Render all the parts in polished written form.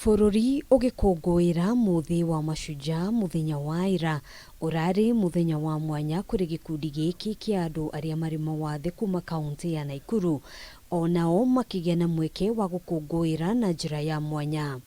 Bururi ugikũngũĩra muthi wa mashujaa muthenya wa ira urari muthenya wa mwanya kuri gikundi giki kia andu aria mari mawathe kuma kaunti ya Naikuru onao makigĩa na mweke wa gũkũngũĩra na njĩra ya mwanya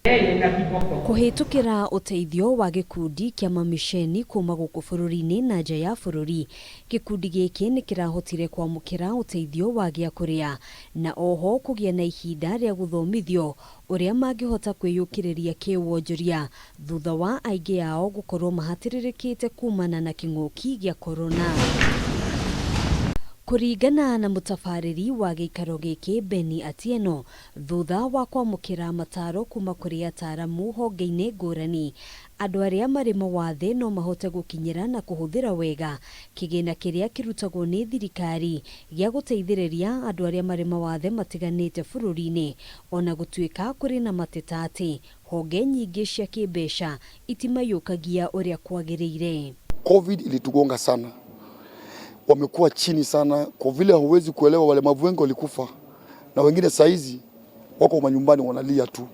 kuhitukira uteithio wa gikundi kia mamisheni kuma gũkũ bũrũri-inĩ na nja ya bũrũri. Gikundi giki ni kirahotire kwamũkĩra uteithio wa gĩa kũrĩa na oho kũgĩa na ihinda rĩa gũthomithio uria mangĩhota kwĩyũkĩrĩria kĩwonjoria thutha wa aingĩ ao gũkorwo mahatĩrĩrĩkĩte kumana na kĩng'ũki gĩa corona. Kuringana na mutafariri wa gĩikaro gĩkĩ Beni Atieno, thutha wa kwamũkĩra mataro kuma kũrĩ ataramu honge-inĩ ngũrani, andũ arĩa marĩ mawathe no mahote gũkinyĩra na kũhũthĩra wega kĩgĩna kĩrĩa kĩrutagwo nĩ thirikari gĩa gũteithĩrĩria andũ arĩa marĩ mawathe matiganĩte bũrũri-inĩ, ona gũtuĩka kũrĩ na mateta atĩ honge nyingĩ cia kĩmbeca itimayũkagia ũrĩa kwagĩrĩire. COVID ilitugonga sana, wamekuwa chini sana kwa vile huwezi kuelewa walemavu wengi walikufa na wengine saizi wako manyumbani wanalia tu,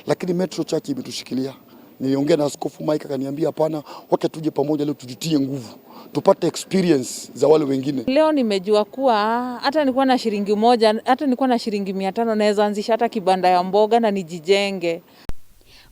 lakini Metro Church imetushikilia. Niliongea na Askofu Mike akaniambia hapana, wake tuje pamoja leo tujitie nguvu tupate experience za wale wengine. Leo nimejua kuwa hata nilikuwa na shilingi moja, hata nilikuwa na shilingi 500 naweza anzisha hata kibanda ya mboga na nijijenge.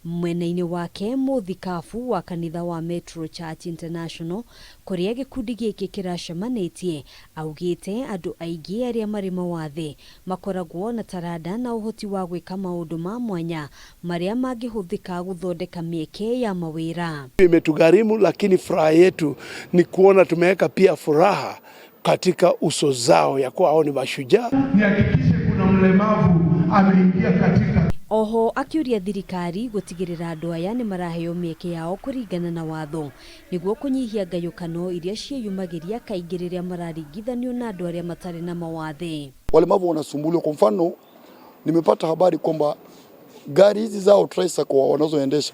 Mwena-inĩ wake muthikabu wa kanitha wa Metro Church International kuria gikundi gĩkĩ kĩracemanĩtie augĩte andũ aingĩ arĩa marĩ mawathe makoragwo na taranda na ũhoti wa gwĩka maũndũ ma mwanya marĩa mangĩhũthĩka gũthondeka mĩeke ya mawĩra. Imetugharimu, lakini furaha yetu ni kuona tumeweka pia furaha katika uso zao ya kuwa hao ni mashujaa. Nihakikishe kuna mlemavu ameingia katika. Oho akiuria thirikari gutigirira andu aya ni maraheo mieke yao kuringana na watho niguo kunyihia ngayukano iria cieyumagiria kaingĩ rĩrĩa mararingithanio na andu aria matari na mawathe. Walemavu wanasumbuliwa. Kwa mfano, nimepata habari kwamba gari hizi zao tricycle wanazoendesha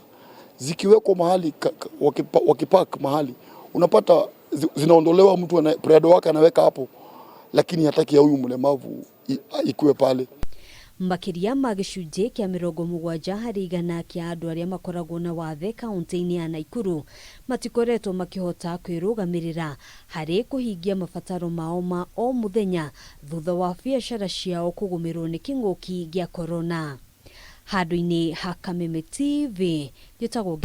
zikiwekwa mahali wakipark mahali, unapata zinaondolewa, mtu prado wake anaweka hapo, lakini hataki ya huyu mlemavu ikuwe pale. Makiria ma gĩcunjĩ kĩa 70 harĩ igana kĩa andũ arĩa makoragwo na wathe kaunti-inĩ ya Naikuru matikoretwo makĩhota kwĩrũgamĩrĩra harĩ kũhingia mabataro mao ma o mũthenya thutha wa biacara ciao kũgũmĩrwo nĩ kĩng'ũki gĩa corona. Handũ-inĩ ha Kameme TV, gĩtagwo